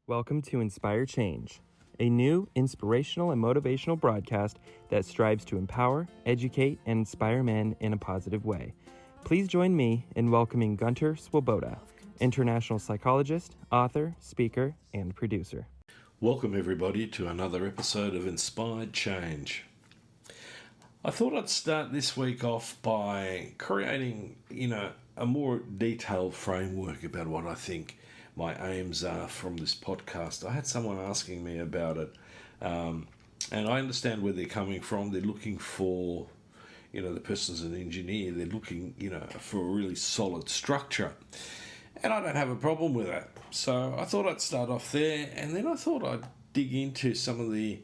Welcome to Inspire Change, a new inspirational and motivational broadcast that strives to empower, educate, and inspire men in a positive way. Please join me in welcoming Gunter, international psychologist, author, speaker, and producer. Welcome everybody to another episode of Inspired Change. I thought I'd start this week off by creating, a more detailed framework about what I think my aims are from this podcast. I had someone asking me about it, and I understand where they're coming from. They're looking for, the person's an engineer. They're looking, for a really solid structure. And I don't have a problem with that. So I thought I'd start off there, and then I thought I'd dig into some of the,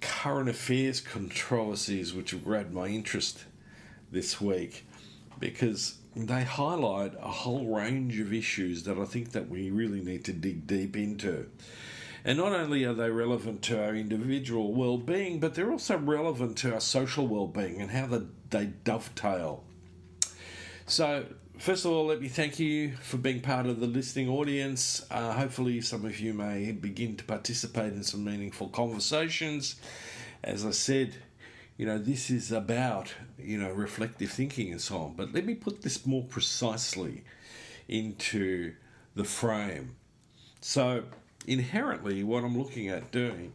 current affairs controversies which have grabbed my interest this week, because they highlight a whole range of issues that I think that we really need to dig deep into. And not only are they relevant to our individual well-being, but they're also relevant to our social well-being and how they dovetail. So, first of all, let me thank you for being part of the listening audience. Hopefully some of you may begin to participate in some meaningful conversations. As I said, this is about, reflective thinking and so on. But let me put this more precisely into the frame. So, inherently, what I'm looking at doing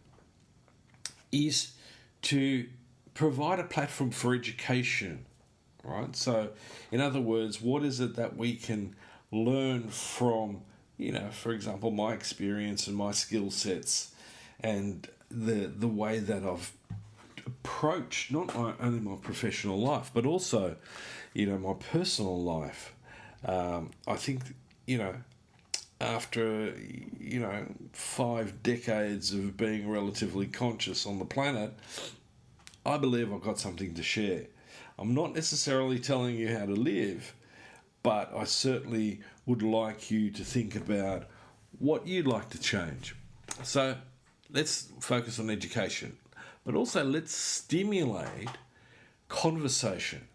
is to provide a platform for education, right? So, in other words, what is it that we can learn from, for example, my experience and my skill sets and the way that I've approached not only my professional life, but also, my personal life. I think, after, 5 decades of being relatively conscious on the planet, I believe I've got something to share. I'm not necessarily telling you how to live, but I certainly would like you to think about what you'd like to change. So let's focus on education, but also let's stimulate conversation.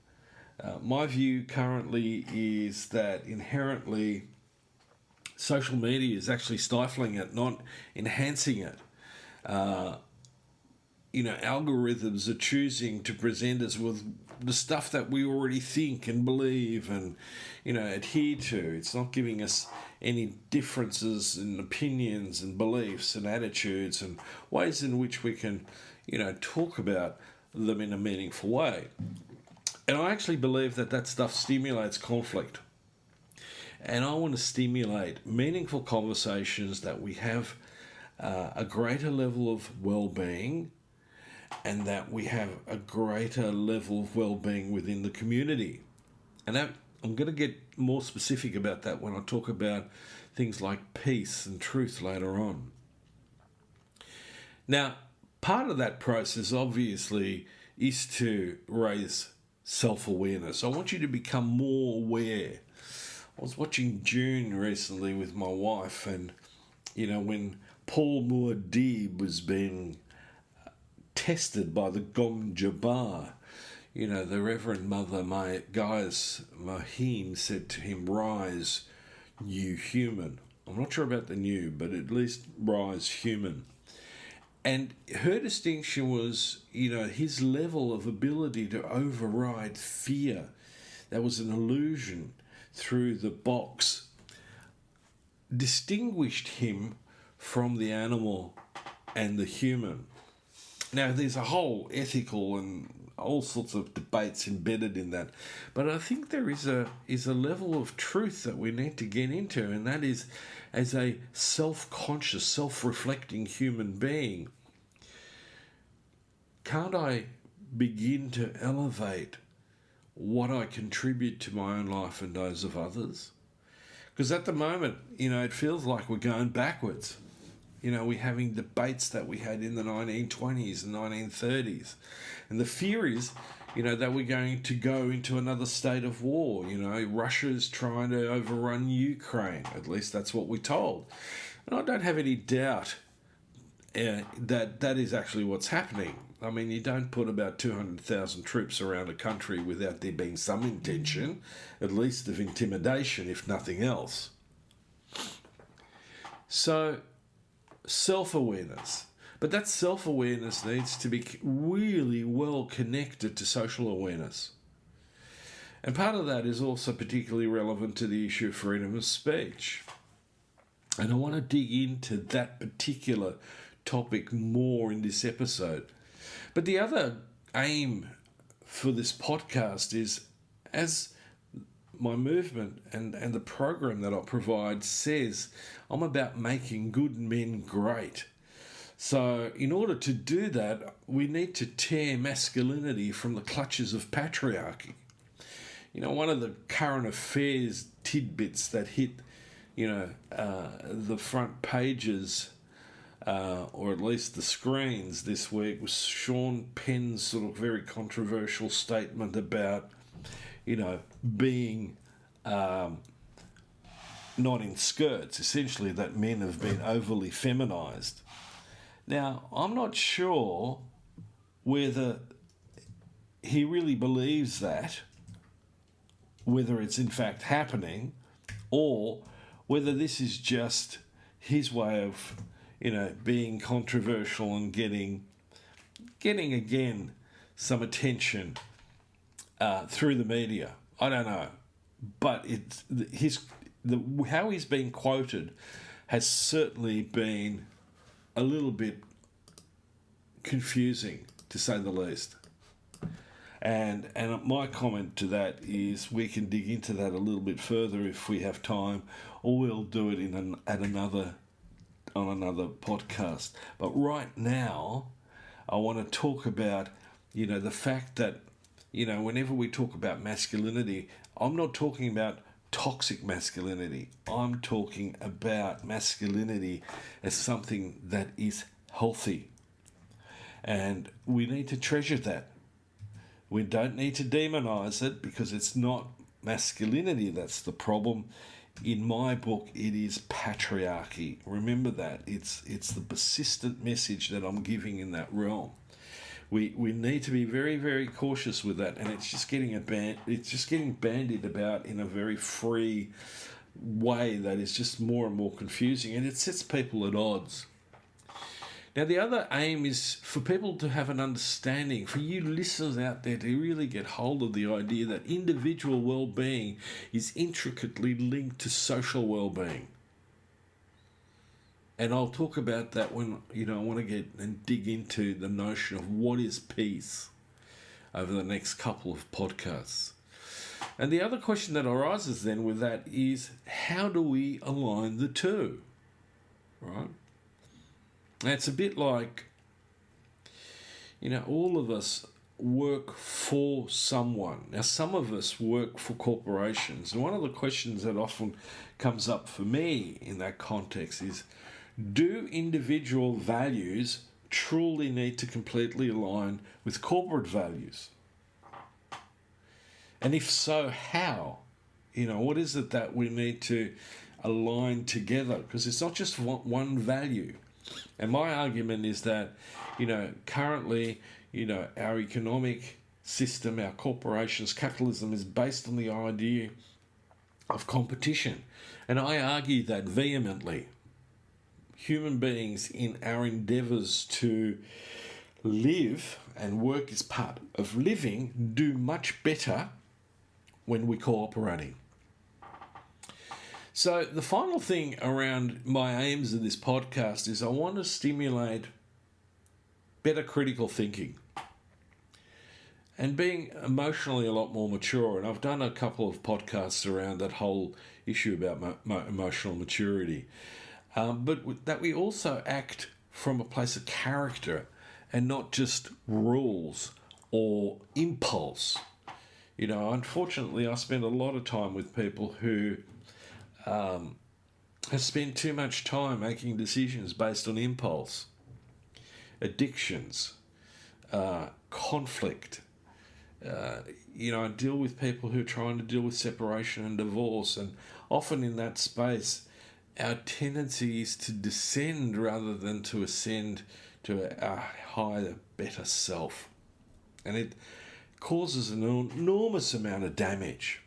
My view currently is that inherently social media is actually stifling it, not enhancing it. Algorithms are choosing to present us with the stuff that we already think and believe and, adhere to. It's not giving us any differences in opinions and beliefs and attitudes and ways in which we can, talk about them in a meaningful way. And I actually believe that stuff stimulates conflict. And I want to stimulate meaningful conversations that we have a greater level of well-being and that we have a greater level of well-being within the community. And I'm going to get more specific about that when I talk about things like peace and truth later on. Now, part of that process, obviously, is to raise self-awareness. I want you to become more aware. I was watching June recently with my wife, and, when Paul Muad'Dib was being tested by the Gom Jabbar, the Reverend Mother Gaius Mahim said to him, "Rise, you human." I'm not sure about the new, but at least rise human. And her distinction was, his level of ability to override fear. That was an illusion through the box, distinguished him from the animal and the human. Now, there's a whole ethical and all sorts of debates embedded in that, but I think there is a level of truth that we need to get into, and that is, as a self-conscious, self-reflecting human being, can't I begin to elevate what I contribute to my own life and those of others? Because at the moment, it feels like we're going backwards. We're having debates that we had in the 1920s and 1930s. And the fear is, that we're going to go into another state of war. Russia's trying to overrun Ukraine. At least that's what we're told. And I don't have any doubt that is actually what's happening. I mean, you don't put about 200,000 troops around a country without there being some intention, at least of intimidation, if nothing else. So, self-awareness. But that self-awareness needs to be really well connected to social awareness. And part of that is also particularly relevant to the issue of freedom of speech. And I want to dig into that particular topic more in this episode. But the other aim for this podcast is, as my movement and the program that I provide says, I'm about making good men great. So in order to do that, we need to tear masculinity from the clutches of patriarchy. You know, one of the current affairs tidbits that hit, the front pages, or at least the screens this week, was Sean Penn's sort of very controversial statement about, being not in skirts, essentially that men have been overly feminised. Now, I'm not sure whether he really believes that, whether it's in fact happening, or whether this is just his way of, being controversial and getting again some attention through the media. I don't know, but it's how he's been quoted has certainly been a little bit confusing, to say the least. And my comment to that is we can dig into that a little bit further if we have time, or we'll do it on another podcast. But right now, I want to talk about, the fact that, whenever we talk about masculinity, I'm not talking about toxic masculinity. I'm talking about masculinity as something that is healthy. And we need to treasure that. We don't need to demonise it, because it's not masculinity that's the problem. In my book, it is patriarchy. Remember that. It's the persistent message that I'm giving in that realm. We need to be very, very cautious with that, and it's just getting bandied about in a very free way that is just more and more confusing, and it sets people at odds. Now, the other aim is for people to have an understanding, for you listeners out there to really get hold of the idea that individual well-being is intricately linked to social well-being. And I'll talk about that when, I want to get and dig into the notion of what is peace over the next couple of podcasts. And the other question that arises then with that is, how do we align the two? Right? And it's a bit like, all of us work for someone. Now, some of us work for corporations. And one of the questions that often comes up for me in that context is, do individual values truly need to completely align with corporate values? And if so, how? What is it that we need to align together? Because it's not just one value. And my argument is that, currently, our economic system, our corporations, capitalism is based on the idea of competition. And I argue that vehemently. Human beings, in our endeavours to live, and work is part of living, do much better when we're cooperating. So the final thing around my aims of this podcast is I want to stimulate better critical thinking and being emotionally a lot more mature. And I've done a couple of podcasts around that whole issue about emotional maturity. But that we also act from a place of character and not just rules or impulse. Unfortunately, I spend a lot of time with people who have spent too much time making decisions based on impulse, addictions, conflict. I deal with people who are trying to deal with separation and divorce, and often in that space, our tendency is to descend rather than to ascend to a higher, better self. And it causes an enormous amount of damage.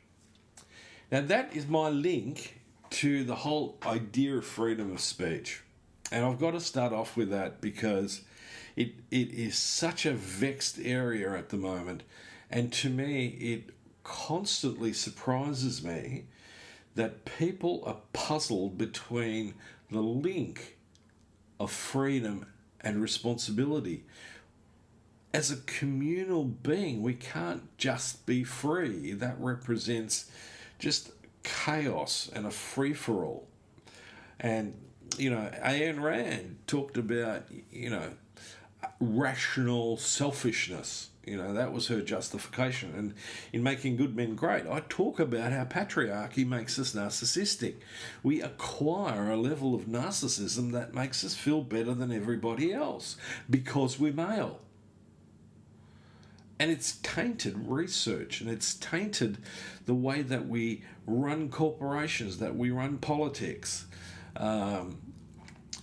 Now, that is my link to the whole idea of freedom of speech. And I've got to start off with that because it is such a vexed area at the moment. And to me, it constantly surprises me that people are puzzled between the link of freedom and responsibility. As a communal being, we can't just be free. That represents just chaos and a free-for-all. And, Ayn Rand talked about, rational selfishness. That was her justification. And in Making Good Men Great, I talk about how patriarchy makes us narcissistic. We acquire a level of narcissism that makes us feel better than everybody else because we're male. And it's tainted research, and it's tainted the way that we run corporations, that we run politics. There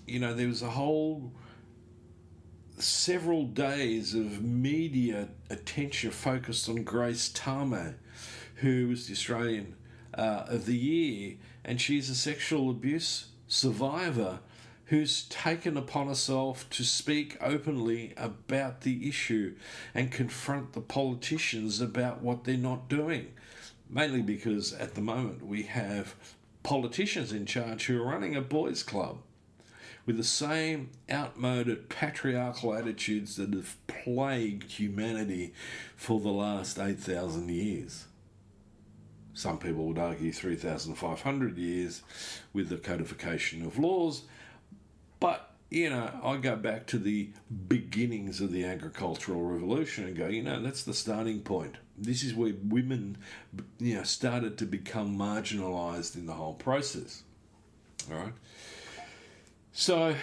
was a whole several days of media attention focused on Grace Tame, who was the Australian of the Year, and she's a sexual abuse survivor who's taken upon herself to speak openly about the issue and confront the politicians about what they're not doing. Mainly because at the moment we have politicians in charge who are running a boys' club with the same outmoded patriarchal attitudes that have plagued humanity for the last 8,000 years. Some people would argue 3,500 years with the codification of laws. But, I go back to the beginnings of the agricultural revolution and go, that's the starting point. This is where women, started to become marginalised in the whole process. All right? So,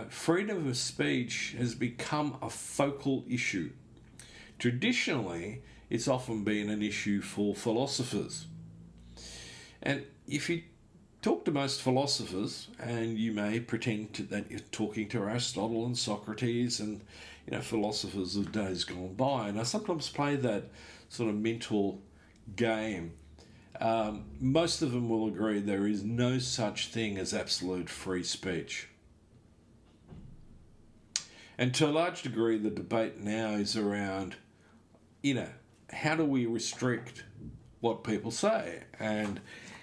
freedom of speech has become a focal issue. Traditionally, it's often been an issue for philosophers. And if you talk to most philosophers, and you may pretend that you're talking to Aristotle and Socrates and philosophers of days gone by, and I sometimes play that sort of mental game. Most of them will agree there is no such thing as absolute free speech. And to a large degree, the debate now is around, how do we restrict what people say? And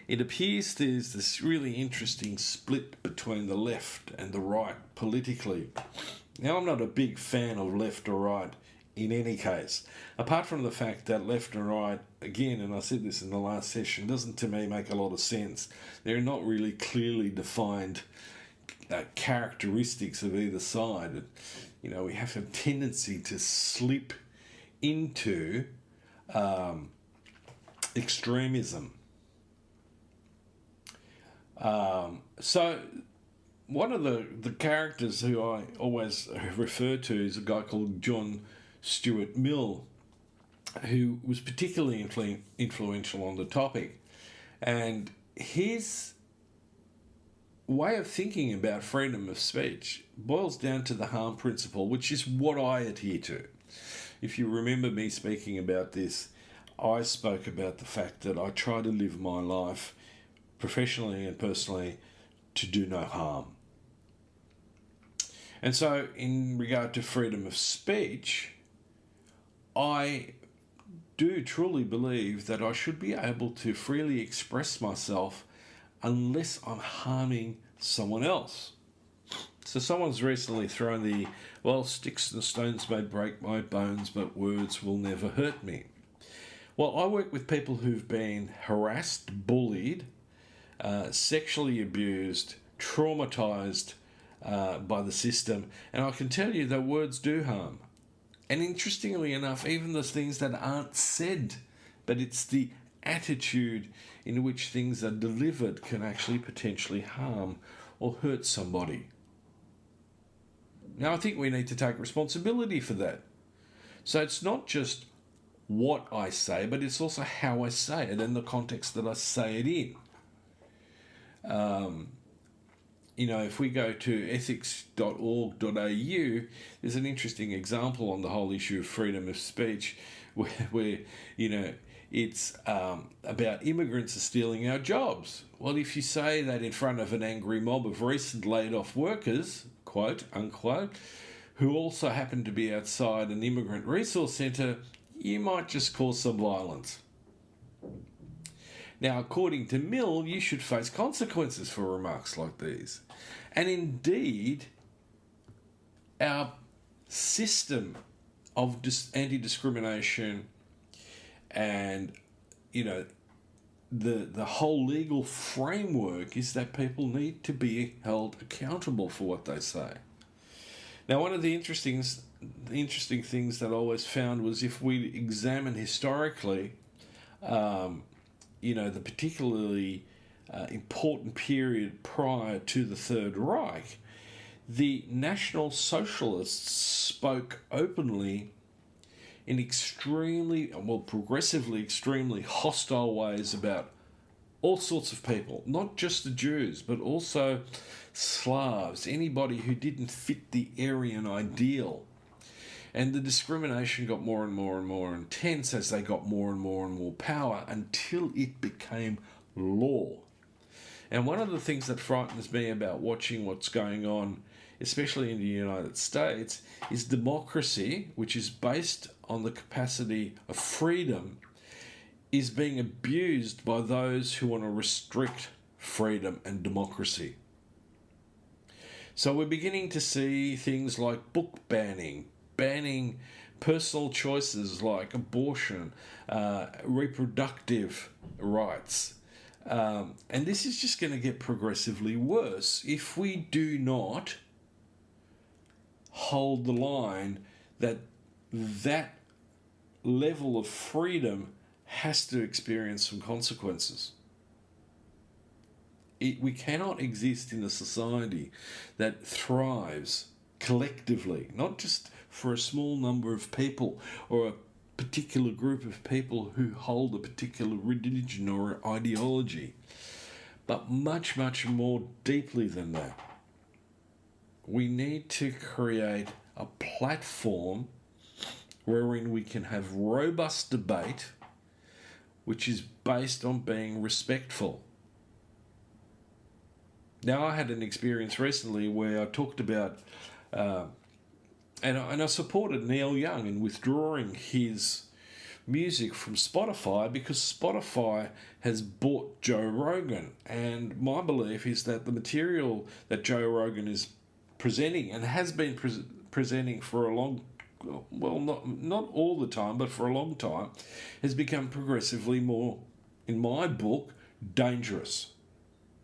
it appears there's this really interesting split between the left and the right politically. Now, I'm not a big fan of left or right in any case, apart from the fact that left and right, again, and I said this in the last session, doesn't to me make a lot of sense. They're not really clearly defined characteristics of either side. We have a tendency to slip into extremism. So one of the characters who I always refer to is a guy called John Stuart Mill, who was particularly influential on the topic. And his way of thinking about freedom of speech boils down to the harm principle, which is what I adhere to. If you remember me speaking about this, I spoke about the fact that I try to live my life professionally and personally to do no harm. And so in regard to freedom of speech, I do truly believe that I should be able to freely express myself unless I'm harming someone else. So someone's recently thrown sticks and stones may break my bones, but words will never hurt me. Well, I work with people who've been harassed, bullied, sexually abused, traumatised by the system, and I can tell you that words do harm. And interestingly enough, even the things that aren't said, but it's the attitude in which things are delivered can actually potentially harm or hurt somebody. Now, I think we need to take responsibility for that. So it's not just what I say, but it's also how I say it and the context that I say it in. If we go to ethics.org.au, there's an interesting example on the whole issue of freedom of speech where It's about immigrants are stealing our jobs. Well, if you say that in front of an angry mob of recent laid off workers, quote unquote, who also happen to be outside an immigrant resource centre, you might just cause some violence. Now, according to Mill, you should face consequences for remarks like these. And indeed, our system of anti-discrimination and, the whole legal framework is that people need to be held accountable for what they say. Now, one of the interesting things that I always found was if we examine historically, the particularly important period prior to the Third Reich, the National Socialists spoke openly in progressively extremely hostile ways about all sorts of people, not just the Jews, but also Slavs, anybody who didn't fit the Aryan ideal. And the discrimination got more and more and more intense as they got more and more power until it became law. And one of the things that frightens me about watching what's going on, especially in the United States, is democracy, which is based on the capacity of freedom, is being abused by those who want to restrict freedom and democracy. So we're beginning to see things like book banning personal choices like abortion, reproductive rights. And this is just going to get progressively worse if we do not hold the line that level of freedom has to experience some consequences. We cannot exist in a society that thrives collectively, not just for a small number of people or a particular group of people who hold a particular religion or ideology, but much, much more deeply than that. We need to create a platform wherein we can have robust debate which is based on being respectful. Now, I had an experience recently where I talked about, and I supported Neil Young in withdrawing his music from Spotify because Spotify has bought Joe Rogan. And my belief is that the material that Joe Rogan is presenting and has been presenting for a long, well, not all the time, but for a long time, has become progressively more, in my book, dangerous.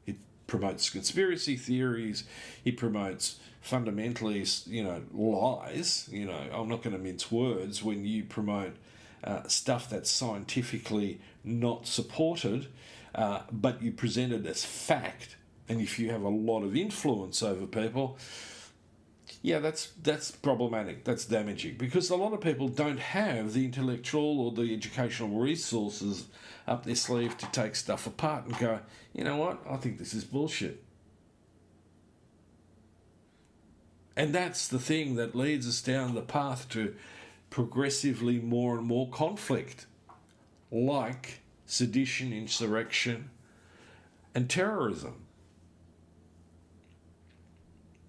It promotes conspiracy theories. It promotes fundamentally, lies. I'm not going to mince words when you promote stuff that's scientifically not supported, but you present it as fact. And if you have a lot of influence over people, yeah, that's problematic. That's damaging because a lot of people don't have the intellectual or the educational resources up their sleeve to take stuff apart and go, you know what, I think this is bullshit. And that's the thing that leads us down the path to progressively more and more conflict, like sedition, insurrection, and terrorism.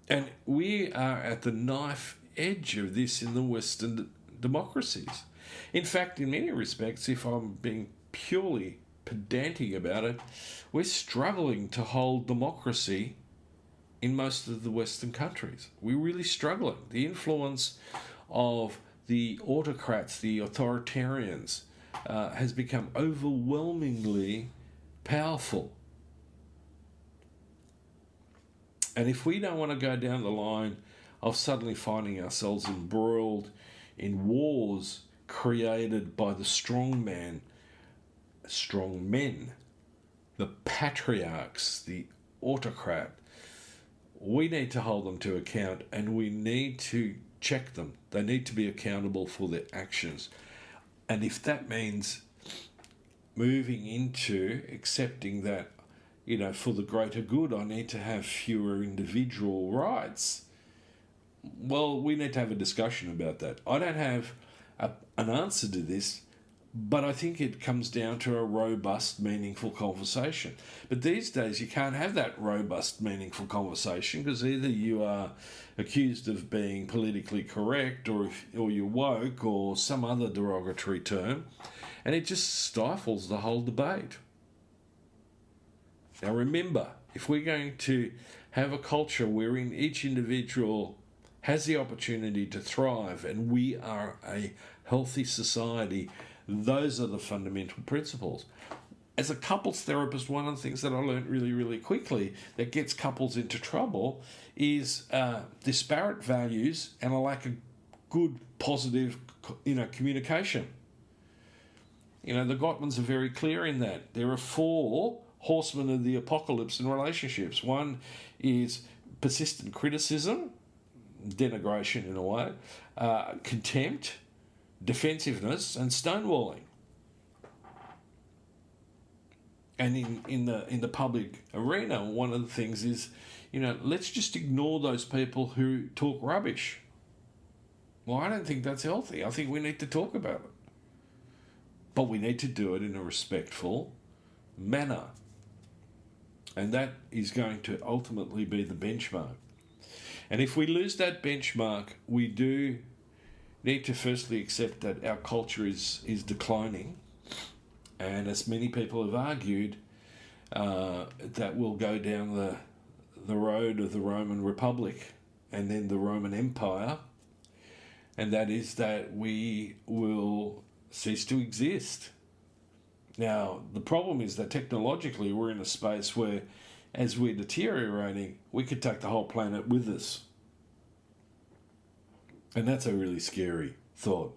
And we are at the knife edge of this in the Western democracies. In fact, in many respects, if I'm being purely pedantic about it, we're struggling to hold democracy in most of the Western countries. We're really struggling. The influence of the autocrats, the authoritarians, has become overwhelmingly powerful. And if we don't want to go down the line of suddenly finding ourselves embroiled in wars created by the strong men, the patriarchs, the autocrat, we need to hold them to account and we need to check them. They need to be accountable for their actions. And if that means moving into accepting that, for the greater good, I need to have fewer individual rights, well, we need to have a discussion about that. I don't have an answer to this, But I think it comes down to a robust, meaningful conversation. But these days, you can't have that robust, meaningful conversation because either you are accused of being politically correct or you're woke or some other derogatory term, and it just stifles the whole debate. Now remember, if we're going to have a culture wherein each individual has the opportunity to thrive and we are a healthy society, those are the fundamental principles. As a couples therapist, one of the things that I learned really, really quickly that gets couples into trouble is disparate values and a lack of good, positive, communication. The Gottmans are very clear in that. There are 4 horsemen of the apocalypse in relationships. One is persistent criticism, denigration in a way, contempt, defensiveness, and stonewalling. And in the public arena, one of the things is, let's just ignore those people who talk rubbish. Well, I don't think that's healthy. I think we need to talk about it. But we need to do it in a respectful manner. And that is going to ultimately be the benchmark. And if we lose that benchmark, we do need to firstly accept that our culture is declining. And as many people have argued, that will go down the road of the Roman Republic and then the Roman Empire. And that is that we will cease to exist. Now, the problem is that technologically we're in a space where, as we're deteriorating, we could take the whole planet with us. And that's a really scary thought.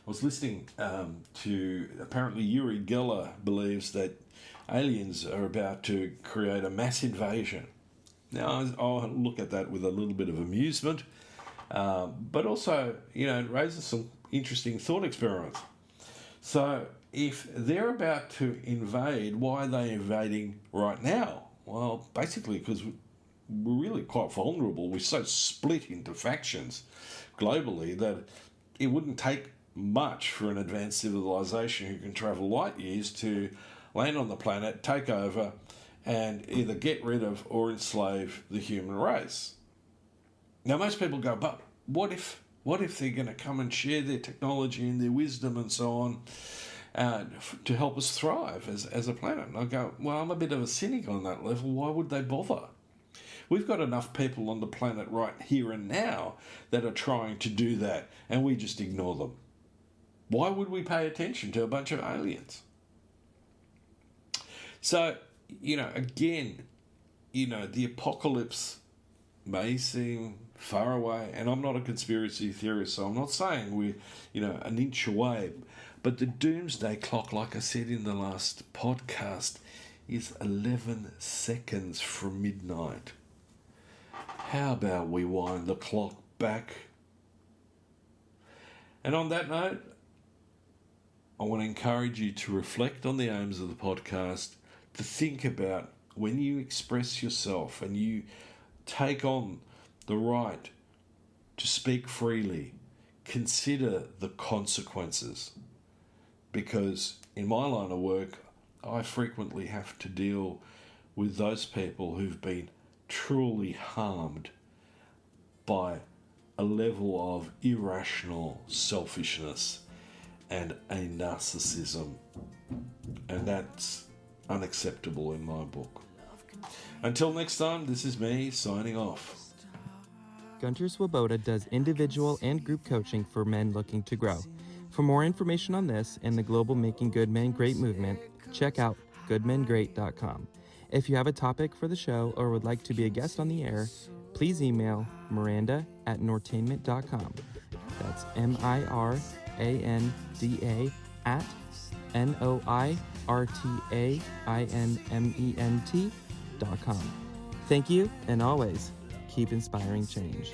I was listening to, apparently Uri Geller believes that aliens are about to create a mass invasion. Now, I'll look at that with a little bit of amusement, but also, it raises some interesting thought experiments. So, if they're about to invade, why are they invading right now? Well, basically because we're really quite vulnerable. We're so split into factions globally that it wouldn't take much for an advanced civilization who can travel light years to land on the planet, take over, and either get rid of or enslave the human race. Now, most people go, but what if they're going to come and share their technology and their wisdom and so on to help us thrive as a planet? And I go, well, I'm a bit of a cynic on that level. Why would they bother? We've got enough people on the planet right here and now that are trying to do that, and we just ignore them. Why would we pay attention to a bunch of aliens? So, again, the apocalypse may seem far away, and I'm not a conspiracy theorist, so I'm not saying we're, an inch away, but the doomsday clock, like I said in the last podcast, is 11 seconds from midnight. How about we wind the clock back? And on that note, I want to encourage you to reflect on the aims of the podcast, to think about when you express yourself and you take on the right to speak freely, consider the consequences. Because in my line of work, I frequently have to deal with those people who've been truly harmed by a level of irrational selfishness and a narcissism. And that's unacceptable in my book. Until next time, this is me signing off. Gunter Swoboda does individual and group coaching for men looking to grow. For more information on this and the global Making Good Men Great movement, check out goodmengreat.com. If you have a topic for the show or would like to be a guest on the air, please email miranda@nortainment.com. That's miranda@NOIRTAINMENT.com. Thank you, and always keep inspiring change.